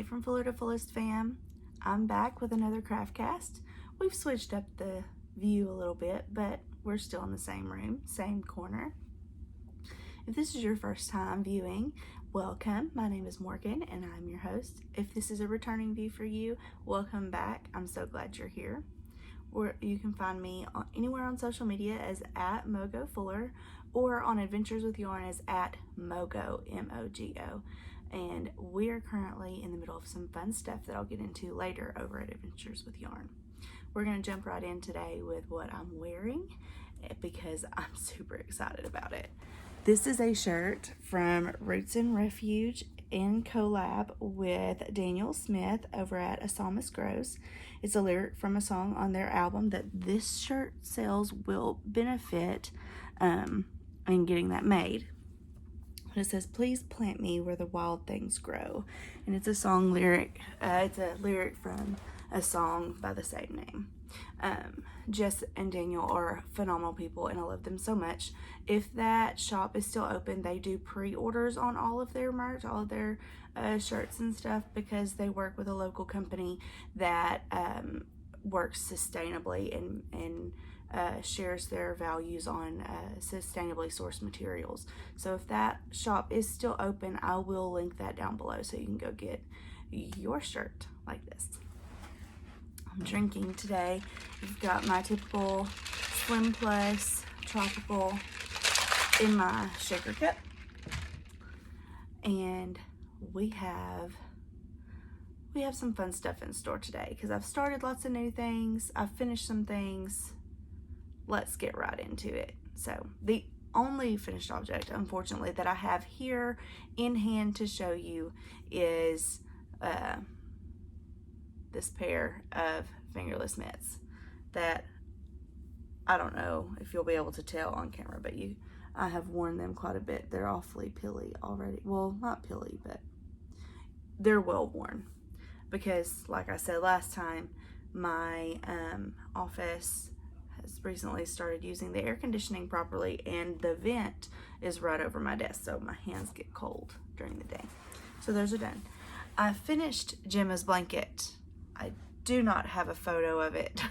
Hey from Fuller to Fullest fam, I'm back with another Craftcast. We've switched up the view a little bit, but we're still in the same room, same corner. If this is your first time viewing, welcome. My name is Morgan and I'm your host. If this is a returning view for you, welcome back. I'm so glad you're here. You can find me anywhere on social media as @MogoFuller or on Adventures with Yarn as @Mogo, M-O-G-O. And we're currently in the middle of some fun stuff that I'll get into later over at Adventures with Yarn. We're going to jump right in today with what I'm wearing because I'm super excited about it. This is a shirt from Roots and Refuge in collab with Daniel Smith over at A Psalmist Grows. It's a lyric from a song on their album that this shirt sales will benefit in getting that made. It says, "Please plant me where the wild things grow." And it's a song lyric. It's a lyric from a song by the same name. Jess and Daniel are phenomenal people and I love them so much. If that shop is still open, they do pre-orders on all of their merch, all of their shirts and stuff, because they work with a local company that works sustainably and shares their values on sustainably sourced materials. So if that shop is still open, I will link that down below so you can go get your shirt like this. I'm drinking today. I've got my typical Slim Plus Tropical in my shaker cup. And we have some fun stuff in store today because I've started lots of new things. I've finished some things. Let's get right into it. So the only finished object, unfortunately, that I have here in hand to show you is this pair of fingerless mitts that I don't know if you'll be able to tell on camera, but I have worn them quite a bit. They're awfully pilly already. Well, not pilly, but they're well worn because, like I said last time, my office has recently started using the air conditioning properly and the vent is right over my desk, so my hands get cold during the day. So those are done. I finished Gemma's blanket. I do not have a photo of it,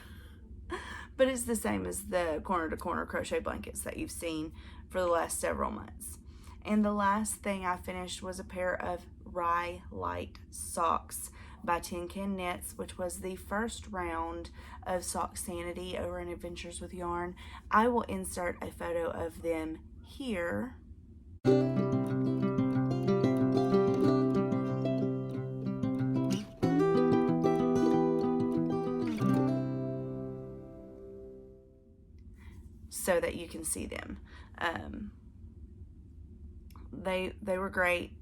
but it's the same as the corner to corner crochet blankets that you've seen for the last several months. And the last thing I finished was a pair of Rye Light socks by Tin Can Knits, which was the first round of Sock Sanity over in Adventures with Yarn. I will insert a photo of them here. So that you can see them. They were great.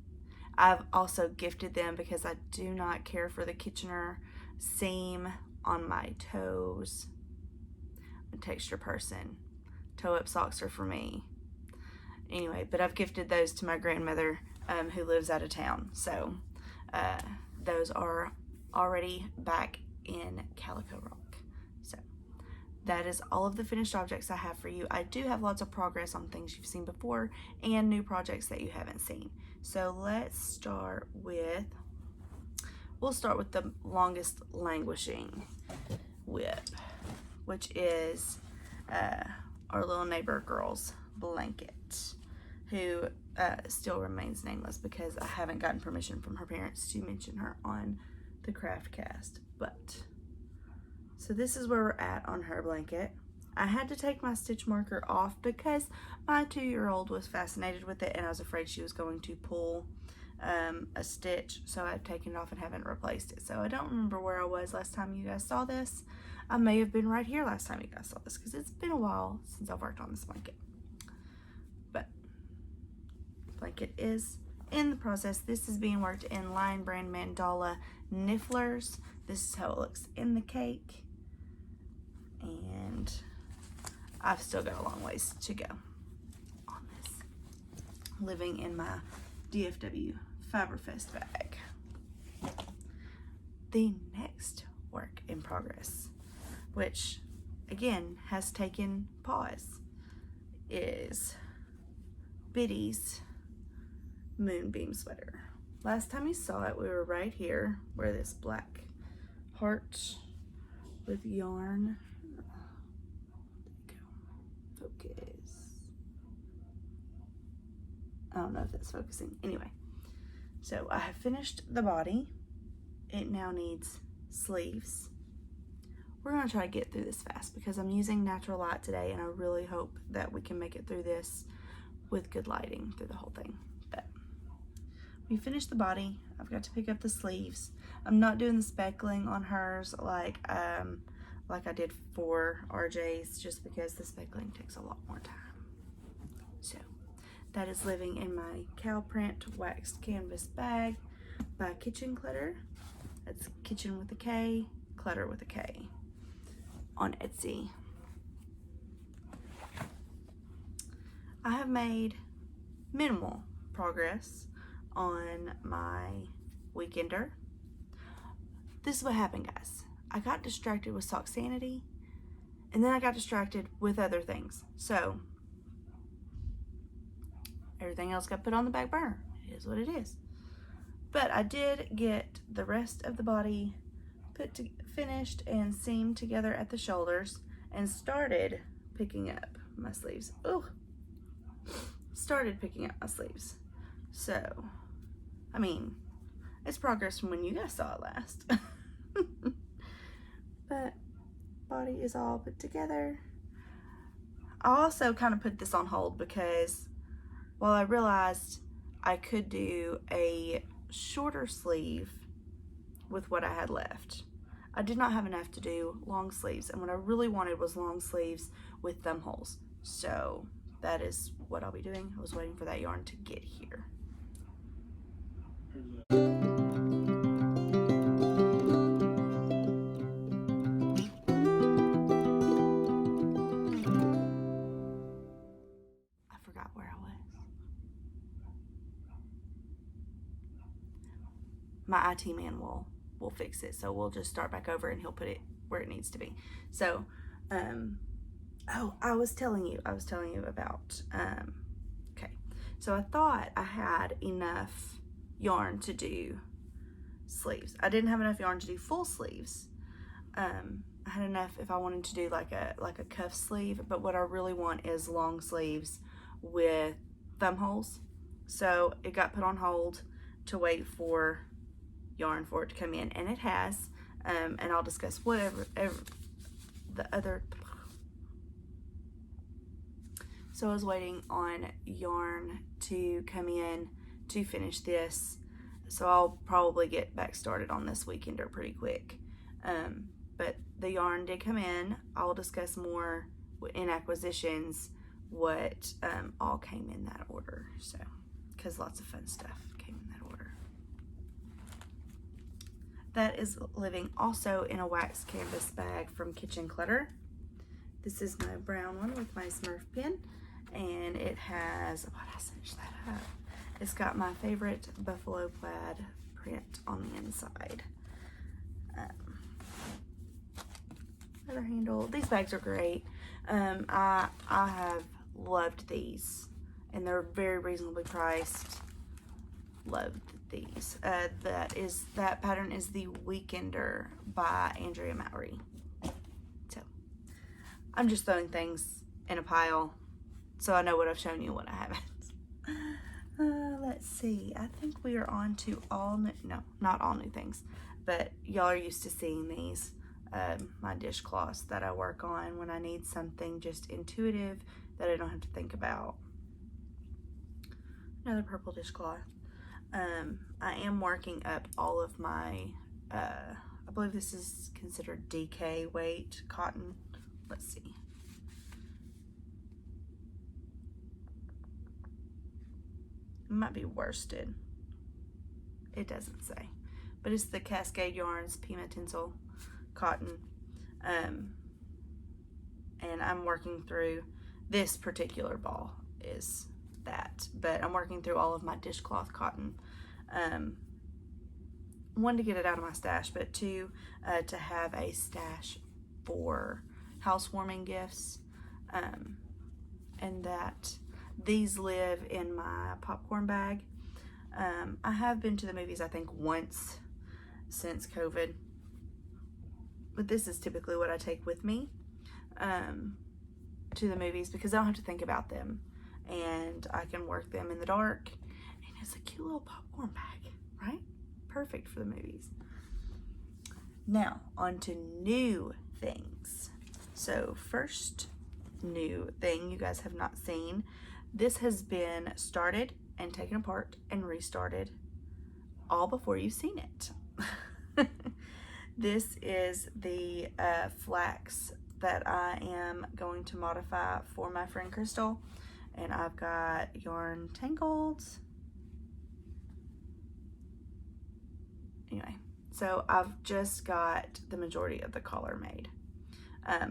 I've also gifted them because I do not care for the Kitchener seam on my toes. I'm a texture person. Toe-up socks are for me. Anyway, but I've gifted those to my grandmother who lives out of town. So those are already back in Calico Rock. So that is all of the finished objects I have for you. I do have lots of progress on things you've seen before and new projects that you haven't seen. So let's start with, we'll start with the longest languishing whip, which is our little neighbor girl's blanket, who still remains nameless because I haven't gotten permission from her parents to mention her on the Craftcast. But so this is where we're at on her blanket. I had to take my stitch marker off because my 2-year-old was fascinated with it and I was afraid she was going to pull a stitch, so I've taken it off and haven't replaced it. So I don't remember where I was last time you guys saw this. I may have been right here last time you guys saw this because it's been a while since I've worked on this blanket. But blanket is in the process. This is being worked in Lion Brand Mandala Nifflers. This is how it looks in the cake. And I've still got a long ways to go on this. Living in my DFW Fiberfest bag. The next work in progress, which again has taken pause, is Biddy's Moonbeam sweater. last time you saw it, we were right here where this black heart with yarn. There you go. Focus. I don't know if that's focusing. Anyway, so I have finished the body. It now needs sleeves. We're gonna try to get through this fast because I'm using natural light today, and I really hope that we can make it through this with good lighting through the whole thing. But we finished the body. I've got to pick up the sleeves. I'm not doing the speckling on hers like I did for RJ's, just because the speckling takes a lot more time. So that is living in my cow print waxed canvas bag by Kitchen Clutter. That's kitchen with a K, clutter with a K, on Etsy. I have made minimal progress on my weekender. This is what happened, guys. I got distracted with Sock Sanity, and then I got distracted with other things. So everything else got put on the back burner. It is what it is. But I did get the rest of the body finished and seamed together at the shoulders, and started picking up my sleeves. Started picking up my sleeves. So, I mean, it's progress from when you guys saw it last. But body is all put together. I also kind of put this on hold because while I realized I could do a shorter sleeve with what I had left, I did not have enough to do long sleeves, and what I really wanted was long sleeves with thumb holes. So that is what I'll be doing. I was waiting for that yarn to get here. I forgot where I was. My IT man will fix it, so we'll just start back over and he'll put it where it needs to be. So oh, I was telling you about okay, so I thought I had enough yarn to do sleeves. I didn't have enough yarn to do full sleeves. I had enough if I wanted to do like a cuff sleeve, but what I really want is long sleeves with thumb holes. So it got put on hold to wait for yarn for it to come in, and it has, and I'll discuss whatever the other. So I was waiting on yarn to come in to finish this, so I'll probably get back started on this weekender pretty quick. But the yarn did come in. I'll discuss more in acquisitions what all came in that order, so because lots of fun stuff came in that order. That is living also in a wax canvas bag from Kitchen Clutter. This is my brown one with my Smurf pin, and it has, why did I cinch that up? It's got my favorite buffalo plaid print on the inside. Leather handle. These bags are great. I have loved these, and they're very reasonably priced. Loved these. That pattern is the Weekender by Andrea Mowry. So I'm just throwing things in a pile so I know what I've shown you and what I haven't. Let's see. I think we are on to all new, no, not all new things, but y'all are used to seeing these. My dishcloths that I work on when I need something just intuitive that I don't have to think about. Another purple dishcloth. I am working up all of my, I believe this is considered DK weight cotton. Let's see. It might be worsted. It doesn't say. But it's the Cascade Yarns Pima Tinsel cotton. And I'm working through, this particular ball is that, but I'm working through all of my dishcloth cotton. One, to get it out of my stash, but two, to have a stash for housewarming gifts. And that these live in my popcorn bag. I have been to the movies, I think, once since COVID. But this is typically what I take with me to the movies because I don't have to think about them. And I can work them in the dark. And it's a cute little popcorn bag, right? Perfect for the movies. Now, on to new things. So first new thing you guys have not seen. This has been started and taken apart and restarted all before you've seen it. This is the flax that I am going to modify for my friend Crystal. And I've got yarn tangled. Anyway, so I've just got the majority of the collar made.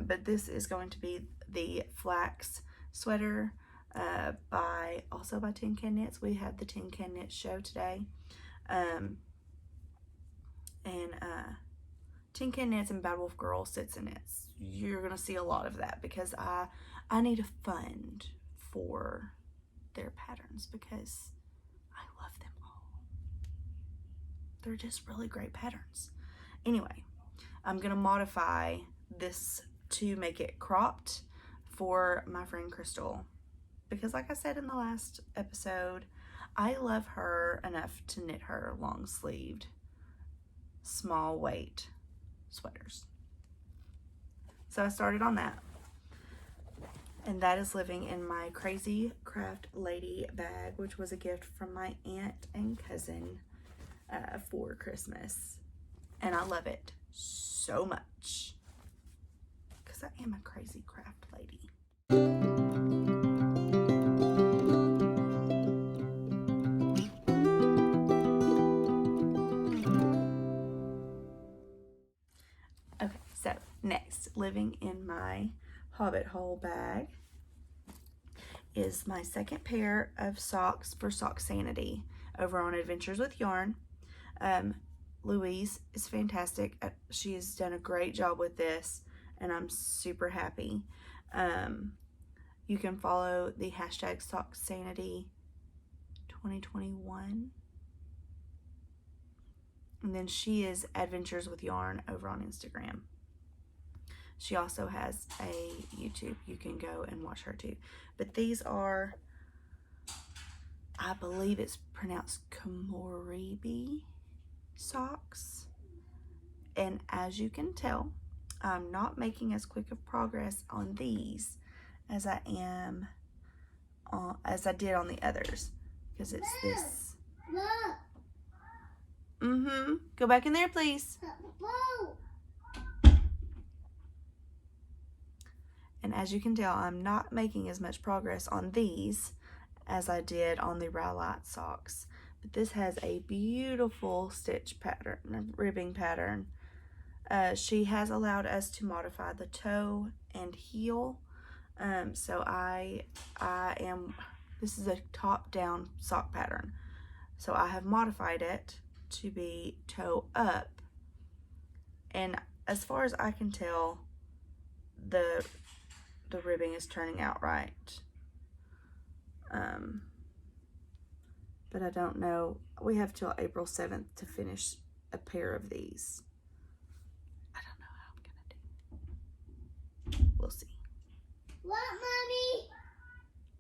But this is going to be the flax sweater also by Tin Can Knits. We had the Tin Can Knits show today. Tin Can Knits and Bad Wolf Girl Sits and Knits. You're going to see a lot of that because I need a fund for their patterns because I love them all. They're just really great patterns. Anyway, I'm going to modify this to make it cropped for my friend Crystal because, like I said in the last episode, I love her enough to knit her long sleeved small weight sweaters. So I started on that, and that is living in my Crazy Craft Lady bag, which was a gift from my aunt and cousin for Christmas, and I love it so much because I am a crazy craft lady. Okay, so next, living in my Hobbit Hole bag is my second pair of socks for Sock Sanity over on Adventures with Yarn. Louise is fantastic. She has done a great job with this, and I'm super happy. You can follow the hashtag Sock Sanity 2021. And then she is Adventures with Yarn over on Instagram. She also has a YouTube. You can go and watch her too. But these are, I believe it's pronounced Komorebi Socks. And as you can tell, I'm not making as quick of progress on these as I am as I did on the others, because it's this. Go back in there, please. And as you can tell, I'm not making as much progress on these as I did on the Rowlite socks. But this has a beautiful stitch pattern, ribbing pattern. She has allowed us to modify the toe and heel. So this is a top-down sock pattern. So I have modified it to be toe up. And as far as I can tell, the ribbing is turning out right. But I don't know. We have till April 7th to finish a pair of these. I don't know how I'm gonna do. We'll see. What, Mommy?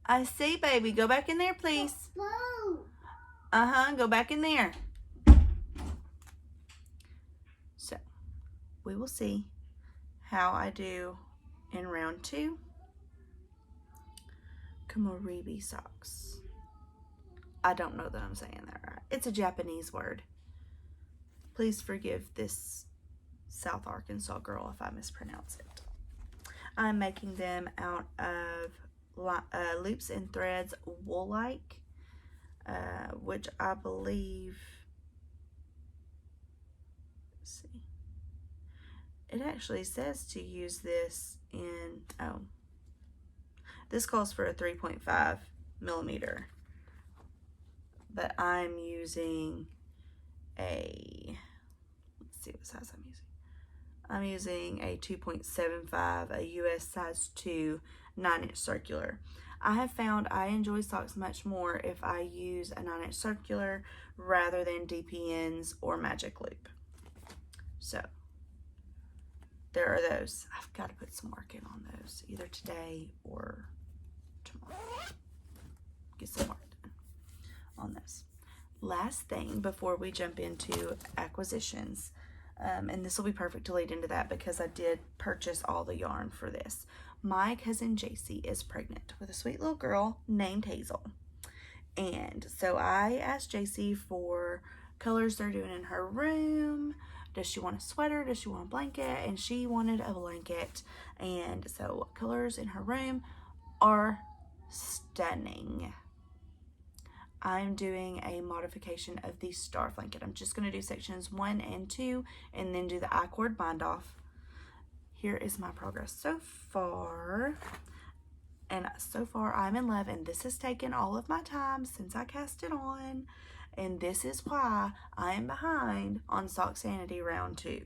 I see, baby. Go back in there, please. Whoa. Go back in there. So, we will see how I do in round 2. Komorebi Socks. I don't know that I'm saying that right. It's a Japanese word. Please forgive this South Arkansas girl if I mispronounce it. I'm making them out of loops and threads wool-like, which I believe, let's see, it actually says to use this in, this calls for a 3.5 millimeter, but I'm using let's see what size I'm using. I'm using a 2.75, a US size 2 9-inch circular. I have found I enjoy socks much more if I use a 9-inch circular rather than DPNs or magic loop. So there are those. I've got to put some work in on those either today or tomorrow. Get some work done on this. Last thing before we jump into acquisitions, and this will be perfect to lead into that because I did purchase all the yarn for this. My cousin JC is pregnant with a sweet little girl named Hazel. And so I asked JC for colors they're doing in her room. Does she want a sweater? Does she want a blanket? And she wanted a blanket. And so colors in her room are stunning. I'm doing a modification of the Starflanket. I'm just going to do sections 1 and 2 and then do the I-cord bind off. Here is my progress so far. And so far I'm in love, and this has taken all of my time since I cast it on. And this is why I am behind on Sock Sanity round 2.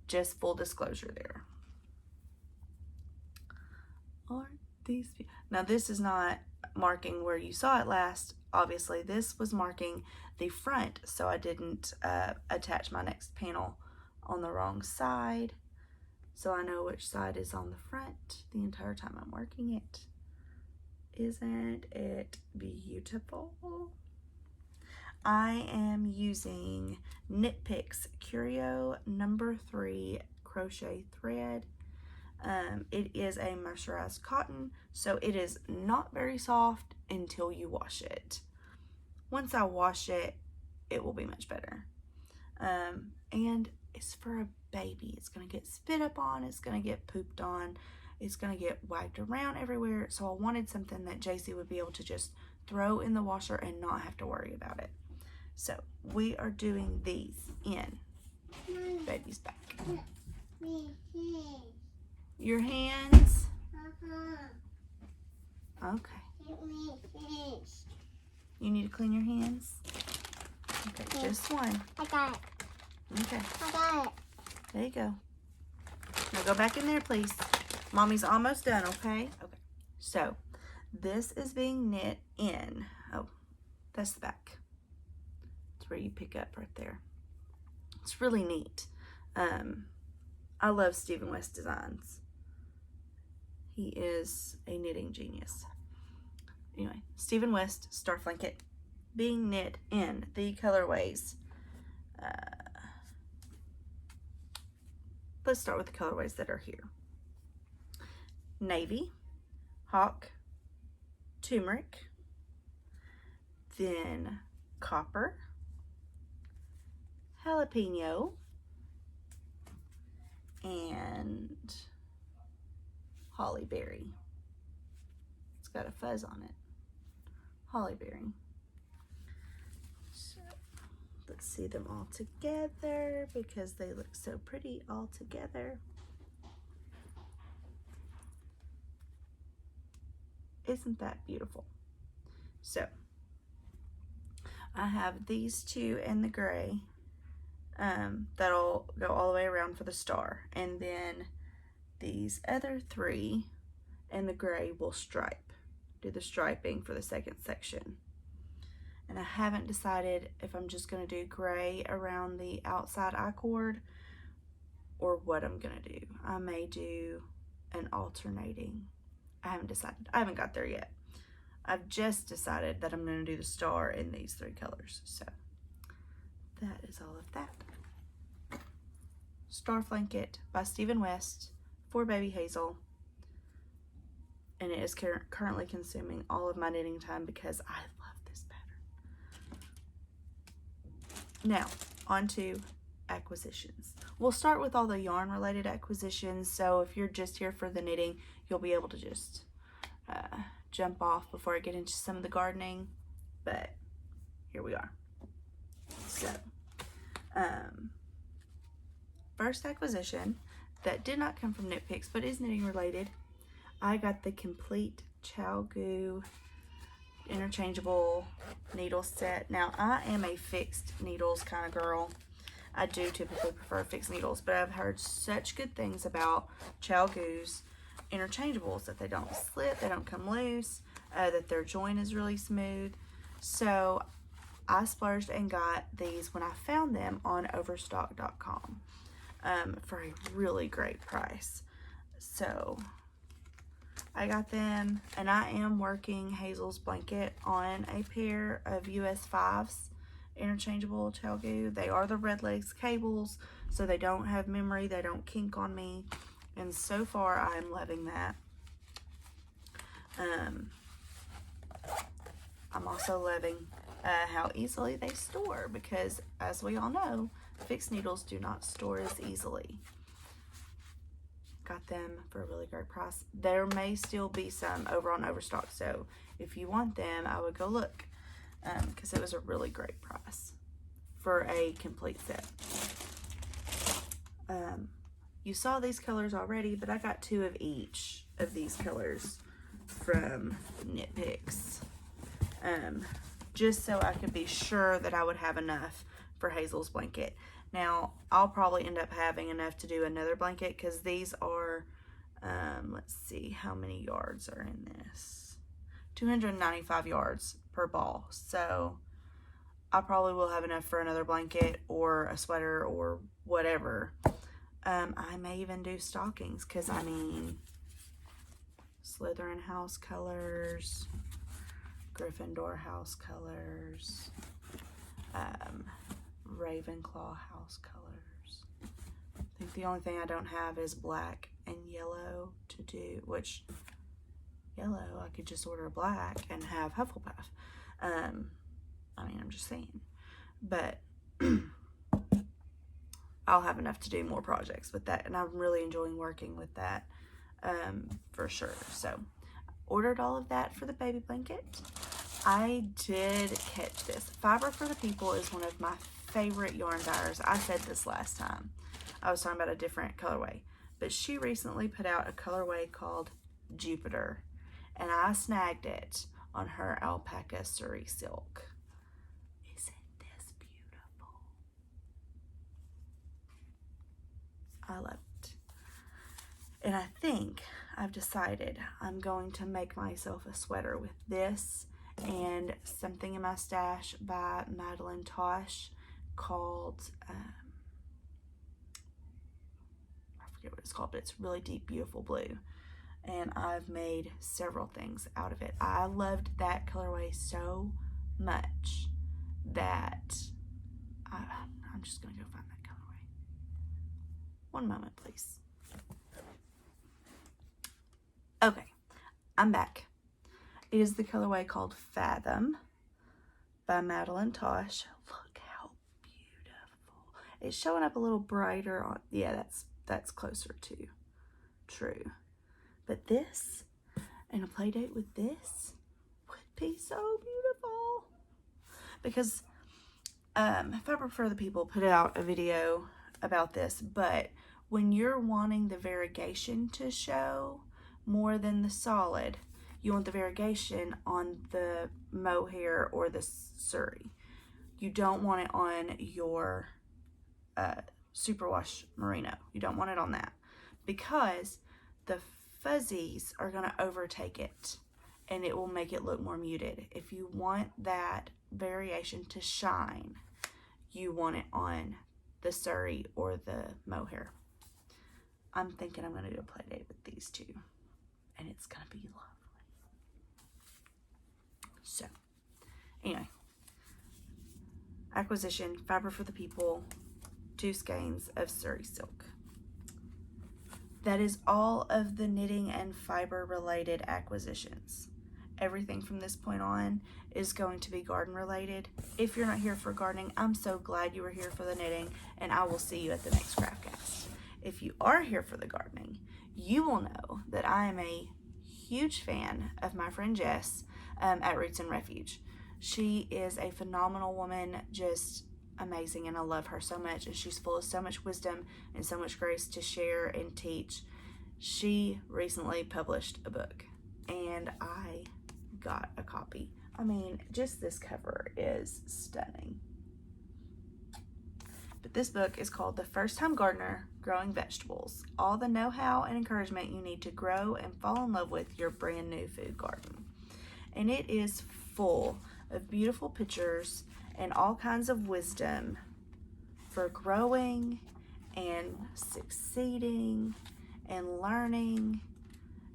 Just full disclosure there. Aren't these beautiful? Now this is not marking where you saw it last. Obviously this was marking the front, so I didn't attach my next panel on the wrong side. So I know which side is on the front the entire time I'm working it. Isn't it beautiful? I am using Knit Picks Curio number 3 crochet thread. It is a mercerized cotton, so it is not very soft until you wash it. Once I wash it, it will be much better. And it's for a baby. It's going to get spit up on, it's going to get pooped on, it's going to get wagged around everywhere. So I wanted something that JC would be able to just throw in the washer and not have to worry about it. So we are doing these in baby's back. Your hands? Okay. You need to clean your hands? Okay, just one. I got it. Okay. I got it. There you go. Now go back in there, please. Mommy's almost done, okay? Okay. So, this is being knit in. Oh, that's the back. It's where you pick up right there. It's really neat. I love Stephen West designs. He is a knitting genius. Anyway, Stephen West Starflanket being knit in the colorways. Let's start with the colorways that are here. Navy, Hawk, Turmeric, then Copper, Jalapeno, and Holly Berry. It's got a fuzz on it. Holly Berry. So let's see them all together because they look so pretty all together. Isn't that beautiful? So I have these two in the gray that'll go all the way around for the star, and then these other 3 in the gray will stripe, do the striping for the second section. And I haven't decided if I'm just going to do gray around the outside I-cord or what I'm going to do. I may do an alternating. I haven't decided. I haven't got there yet. I've just decided that I'm going to do the star in these 3 colors. So that is all of that. Starflanket by Stephen West for baby Hazel. And it is currently consuming all of my knitting time because I love this pattern. Now, on to acquisitions. We'll start with all the yarn related acquisitions. So if you're just here for the knitting, you'll be able to just jump off before I get into some of the gardening. But here we are. So, first acquisition that did not come from Knit Picks but is knitting related. I got the complete ChowGoo interchangeable needle set. Now, I am a fixed needles kind of girl. I do typically prefer fixed needles, but I've heard such good things about ChowGoos interchangeables, that they don't slip, they don't come loose, that their joint is really smooth. So I splurged and got these when I found them on overstock.com for a really great price. So I got them, and I am working Hazel's blanket on a pair of US 5s interchangeable Telgu. They are the Red Legs cables, so they don't have memory, they don't kink on me, and so far I'm loving that. I'm also loving how easily they store, because as we all know, fixed needles do not store as easily. Got them for a really great price. There may still be some over on Overstock, so if you want them, I would go look, because it was a really great price for a complete set. You saw these colors already, but I got 2 of each of these colors from Nitpicks, just so I could be sure that I would have enough for Hazel's blanket. Now, I'll probably end up having enough to do another blanket, because these are, let's see, how many yards are in this? 295 yards per ball. So I probably will have enough for another blanket or a sweater or whatever. I may even do stockings, because I mean, Slytherin house colors, Gryffindor house colors, Ravenclaw house colors. I think the only thing I don't have is black and yellow to do, which yellow I could just order black and have Hufflepuff. I mean, I'm just saying, but I'll have enough to do more projects with that, and I'm really enjoying working with that, for sure. So ordered all of that for the baby blanket. I did catch this. Fiber for the People is one of my favorite yarn dyers. I said this last time. I was talking about a different colorway, but she recently put out a colorway called Jupiter, and I snagged it on her alpaca Surrey silk. Isn't this beautiful? I love it. And I think I've decided I'm going to make myself a sweater with this and Something in My Stash by Madeline Tosh called, I forget what it's called, but it's really deep, beautiful blue. And I've made several things out of it. I loved that colorway so much that I'm just gonna go find that colorway. One moment, please. Okay, I'm back. It is the colorway called Fathom by Madeline Tosh. Look how beautiful. It's showing up a little brighter on, yeah, that's closer to true. But this, and a play date with this, would be so beautiful. Because Fiber for the People put out a video about this, but when you're wanting the variegation to show more than the solid, you want the variegation on the mohair or the Surrey. You don't want it on your superwash merino. You don't want it on that, because the fuzzies are going to overtake it and it will make it look more muted. If you want that variation to shine, you want it on the Surrey or the mohair. I'm thinking I'm going to do a play date with these two, and it's going to be lovely. So, anyway, acquisition, Fiber for the People, 2 skeins of Surrey silk. That is all of the knitting and fiber related acquisitions. Everything from this point on is going to be garden related. If you're not here for gardening, I'm so glad you were here for the knitting, and I will see you at the next Craftcast. If you are here for the gardening, you will know that I am a huge fan of my friend Jess at Roots and Refuge. She is a phenomenal woman, just amazing, and I love her so much, and she's full of so much wisdom and so much grace to share and teach. She recently published a book, and I got a copy. I mean, just this cover is stunning. But this book is called The First Time Gardener, growing vegetables, all the know-how and encouragement you need to grow and fall in love with your brand new food garden. And it is full of beautiful pictures and all kinds of wisdom for growing and succeeding and learning,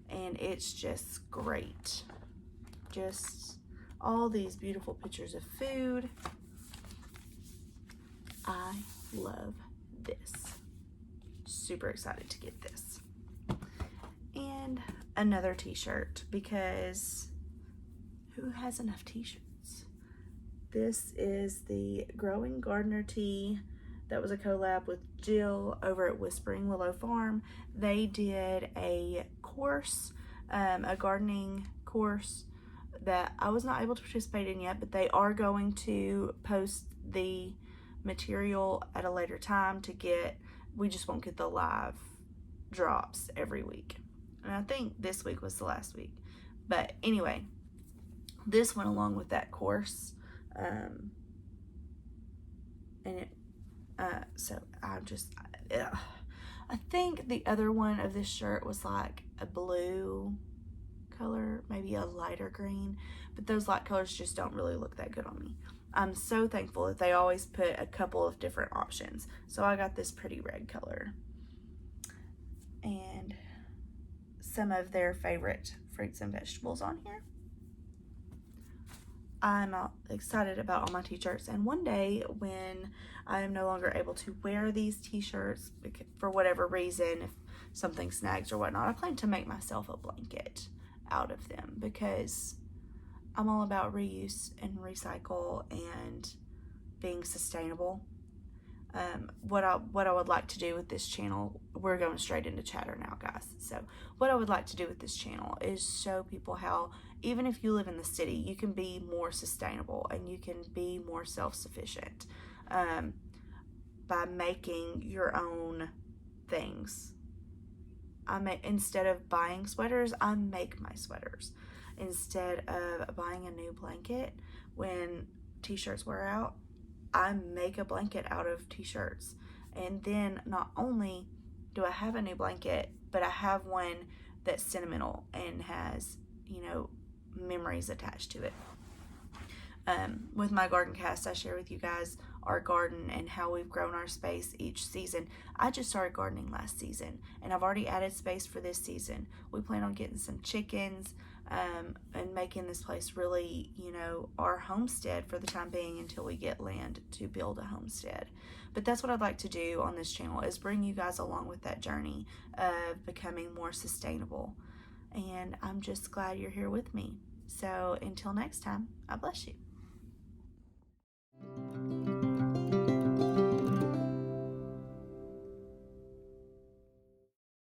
and it's just great. Just all these beautiful pictures of food. I love this. Super excited to get this. And another t-shirt, because who has enough t-shirts? This is the Growing Gardener tee that was a collab with Jill over at Whispering Willow Farm. They did a course, a gardening course that I was not able to participate in yet, but they are going to post the material at a later time to get, we just won't get the live drops every week. And I think this week was the last week. But anyway, this went along with that course. And it, so I think the other one of this shirt was like a blue color, maybe a lighter green, but those light colors just don't really look that good on me. I'm so thankful that they always put a couple of different options. So I got this pretty red color and some of their favorite fruits and vegetables on here. I'm excited about all my t-shirts, and one day when I am no longer able to wear these t-shirts for whatever reason, if something snags or whatnot, I plan to make myself a blanket out of them, because I'm all about reuse and recycle and being sustainable. What I would like to do with this channel, we're going straight into chatter now, guys. So what I would like to do with this channel is show people how, even if you live in the city, you can be more sustainable and you can be more self-sufficient by making your own things. Instead of buying sweaters, I make my sweaters. Instead of buying a new blanket when t-shirts wear out, I make a blanket out of t-shirts. And then not only do I have a new blanket, but I have one that's sentimental and has, you know, memories attached to it. With my garden cast, I share with you guys our garden and how we've grown our space each season. I just started gardening last season, and I've already added space for this season. We plan on getting some chickens and making this place really, you know, our homestead for the time being until we get land to build a homestead. But that's what I'd like to do on this channel, is bring you guys along with that journey of becoming more sustainable. And I'm just glad you're here with me. So until next time, I bless you.